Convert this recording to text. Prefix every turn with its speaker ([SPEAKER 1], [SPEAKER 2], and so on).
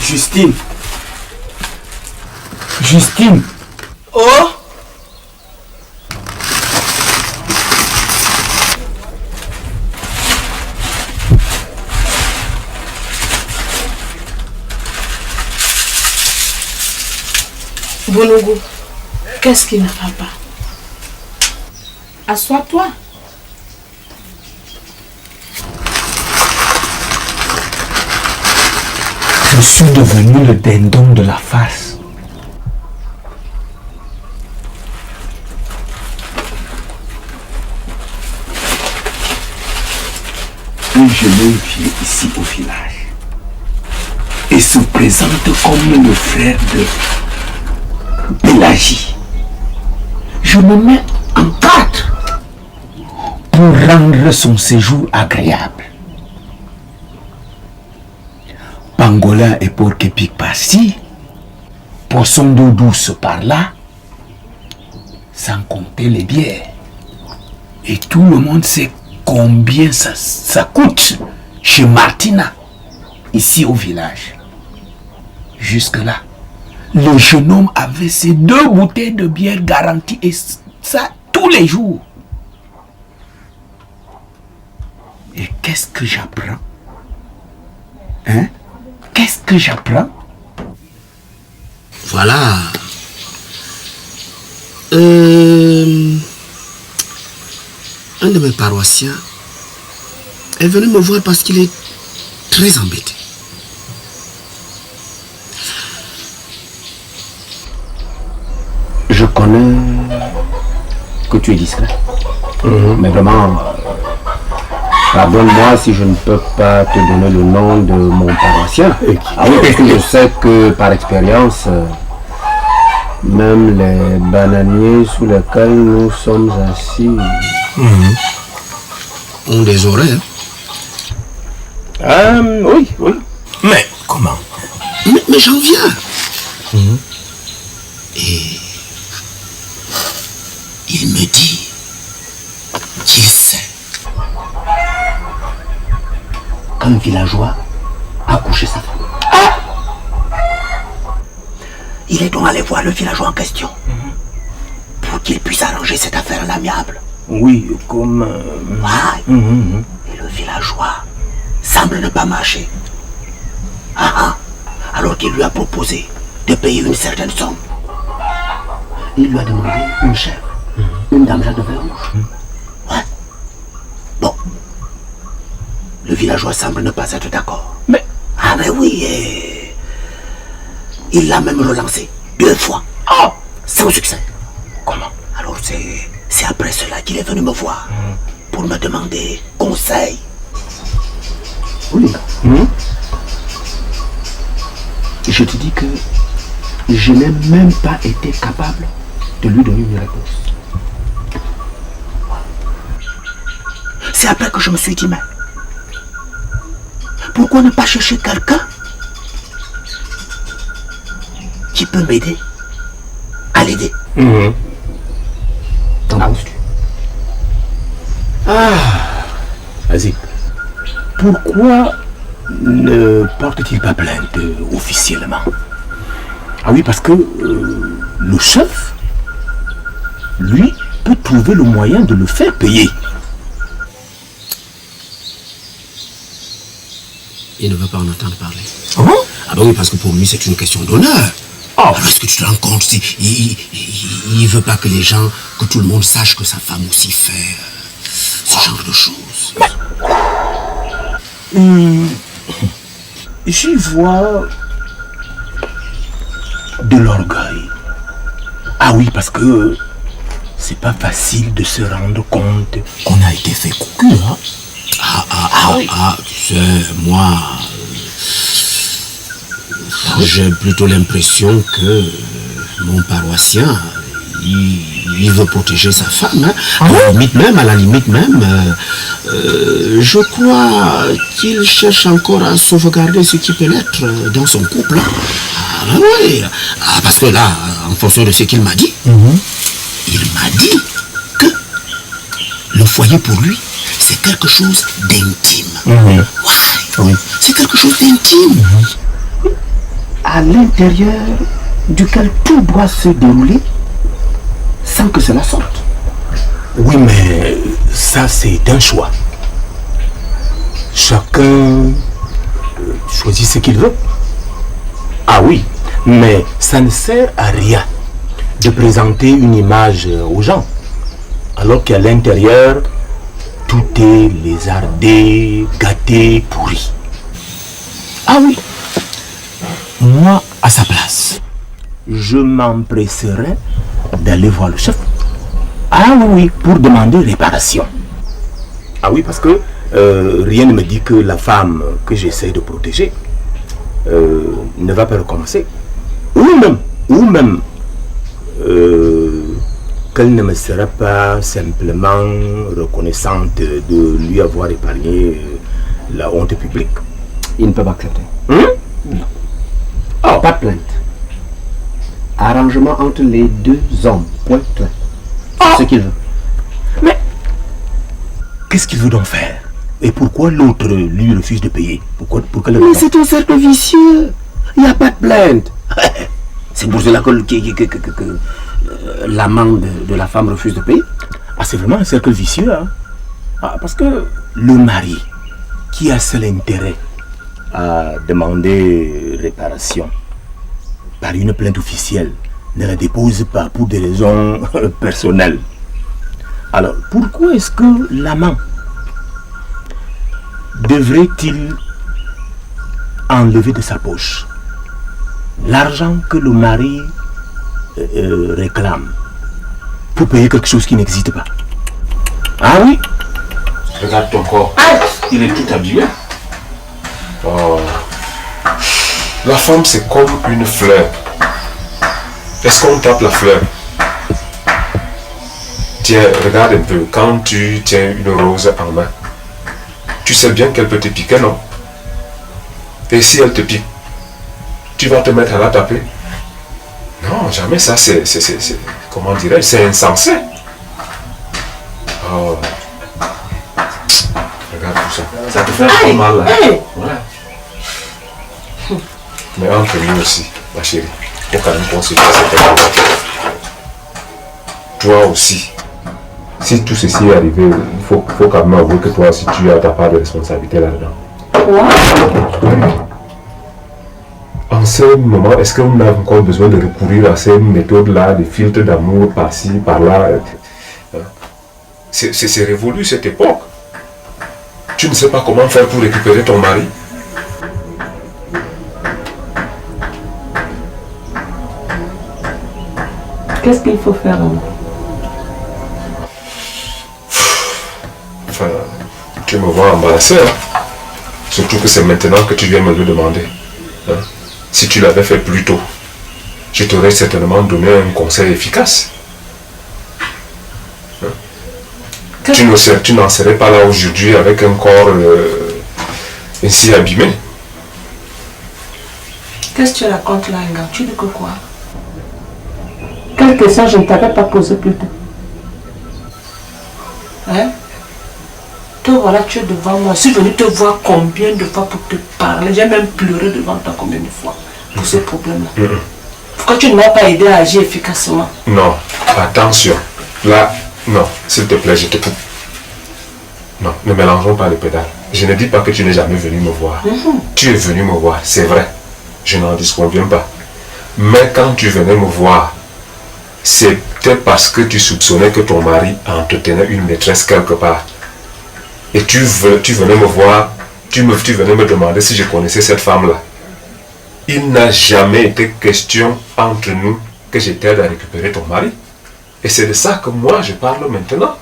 [SPEAKER 1] Justine. Justine.
[SPEAKER 2] Oh. Bonogo, qu'est-ce qui ne va pas? Assois-toi.
[SPEAKER 1] Je suis devenu le dindon de la face. Un jeune homme vient ici au village et se présente comme le frère de Pélagie. Je me mets en quatre pour rendre son séjour agréable. Pangolin et porc-épic par-ci, poisson d'eau douce par-là, sans compter les bières. Et tout le monde sait combien ça coûte chez Martina, ici au village. Jusque-là, le jeune homme avait ses 2 bouteilles de bière garanties et ça tous les jours. Et qu'est-ce que j'apprends? Hein? Qu'est-ce que j'apprends?
[SPEAKER 3] Voilà. Un de mes paroissiens est venu me voir parce qu'il est très embêté.
[SPEAKER 1] Je connais que tu es discret. Mais vraiment, pardonne-moi si je ne peux pas te donner le nom de mon paroissien. Ah oui, parce que je sais que par expérience, même les bananiers sous lesquels nous sommes assis
[SPEAKER 3] ont des oreilles.
[SPEAKER 1] Oui, oui.
[SPEAKER 2] Mais comment?
[SPEAKER 3] Mais j'en viens. Et il me dit qu'il sait.
[SPEAKER 1] Qu'un villageois a couché sa femme. Il est donc allé voir le villageois en question pour qu'il puisse arranger cette affaire à l'amiable. Oui, comme... Et le villageois semble ne pas marcher. Alors qu'il lui a proposé de payer une certaine somme. Il lui a demandé une chèvre, une dame de vin rouge. Ouais. Bon. Le villageois semble ne pas être d'accord. Mais... mais oui, il l'a même relancé 2 fois. Sans succès. Comment? Alors c'est après cela qu'il est venu me voir pour me demander conseil. Oui. Je te dis que je n'ai même pas été capable de lui donner une réponse. C'est après que je me suis dit, mais pourquoi ne pas chercher quelqu'un qui peut m'aider à l'aider? T'en penses-tu? Vas-y. Pourquoi ne porte-t-il pas plainte officiellement? Ah oui, parce que le chef, lui, peut trouver le moyen de le faire payer.
[SPEAKER 3] Il ne veut pas en entendre parler.
[SPEAKER 1] Ah bon?
[SPEAKER 3] Ah ben oui, parce que pour lui, c'est une question d'honneur. Alors, est-ce que tu te rends compte? Il ne veut pas que les gens, que tout le monde sache que sa femme aussi fait ce genre de choses.
[SPEAKER 1] J'y vois de l'orgueil. Ah oui, parce que c'est pas facile de se rendre compte qu'on a été fait cocu, hein?
[SPEAKER 3] Tu sais, moi, j'ai plutôt l'impression que mon paroissien, il veut protéger sa femme, hein. À la limite même, je crois qu'il cherche encore à sauvegarder ce qui peut l'être dans son couple. Oui, parce que là, en fonction de ce qu'il m'a dit, il m'a dit que le foyer pour lui, c'est quelque chose d'intime. Ouais. C'est quelque chose d'intime.
[SPEAKER 1] à l'intérieur duquel tout doit se dérouler sans que cela sorte. Oui, mais ça c'est un choix. Chacun choisit ce qu'il veut. Ah oui, mais ça ne sert à rien de présenter une image aux gens, alors qu'à l'intérieur, tout est lézardé, gâté, pourri. Ah oui, moi, à sa place, je m'empresserais d'aller voir le chef. Ah oui, oui, pour demander réparation. Ah oui, parce que rien ne me dit que la femme que j'essaie de protéger ne va pas recommencer. Ou même qu'elle ne me sera pas simplement reconnaissante de lui avoir épargné la honte publique.
[SPEAKER 3] Ils ne peuvent accepter.
[SPEAKER 1] Non.
[SPEAKER 3] Oh. Pas de plainte. Arrangement entre les deux hommes. Point clair. C'est ce qu'il veut.
[SPEAKER 1] Mais qu'est-ce qu'il veut donc faire? Et pourquoi l'autre lui refuse de payer? Pourquoi
[SPEAKER 3] Mais c'est un cercle vicieux. Il n'y a pas de plainte. C'est pour cela que l'amant de la femme refuse de payer.
[SPEAKER 1] Ah, c'est vraiment un cercle vicieux, hein? Ah, parce que le mari qui a seul intérêt à demander réparation par une plainte officielle ne la dépose pas pour des raisons personnelles. Alors, pourquoi est-ce que l'amant devrait-il enlever de sa poche l'argent que le mari réclame pour payer quelque chose qui n'existe pas? Ah oui?
[SPEAKER 4] Regarde ton corps. Il est tout abîmé. Oh. La femme, c'est comme une fleur. Est-ce qu'on tape la fleur? Tiens, regarde un peu. Quand tu tiens une rose en main, tu sais bien qu'elle peut te piquer, non? Et si elle te pique, tu vas te mettre à la taper? Non, jamais. Ça, c'est comment dirais-je? C'est insensé. Oh. Regarde tout ça. Ça te fait trop mal là. Voilà. Mais entre nous aussi, ma chérie, il faut quand même qu'on se dise cette chose. Toi aussi, si tout ceci est arrivé, il faut quand même avouer que toi aussi tu as ta part de responsabilité là-dedans. En ce moment, est-ce qu'on a encore besoin de recourir à ces méthodes-là, des filtres d'amour par-ci, par-là? C'est révolu cette époque. Tu ne sais pas comment faire pour récupérer ton mari?
[SPEAKER 2] Qu'est-ce qu'il faut faire?
[SPEAKER 4] Enfin, tu me vois embarrassé, hein? Surtout que c'est maintenant que tu viens me le demander. Hein? Si tu l'avais fait plus tôt, je t'aurais certainement donné un conseil efficace. Hein? Tu n'en serais pas là aujourd'hui avec un corps ainsi abîmé.
[SPEAKER 2] Qu'est-ce que tu racontes là, Inga? Tu dis que quoi? Quelle question je ne t'avais pas posée plus tôt? Hein? Toi voilà, tu es devant moi. Je suis venu te voir combien de fois pour te parler. J'ai même pleuré devant toi combien de fois pour ce problème-là. Pourquoi tu ne m'as pas aidé à agir efficacement?
[SPEAKER 4] Non, attention. Là, non, s'il te plaît, je te coupe. Non, ne mélangeons pas les pédales. Je ne dis pas que tu n'es jamais venu me voir. Tu es venu me voir, c'est vrai. Je n'en disconviens pas. Mais quand tu venais me voir, c'était parce que tu soupçonnais que ton mari entretenait une maîtresse quelque part. Et tu venais me voir, tu venais me demander si je connaissais cette femme-là. Il n'a jamais été question entre nous que je t'aide à récupérer ton mari. Et c'est de ça que moi je parle maintenant.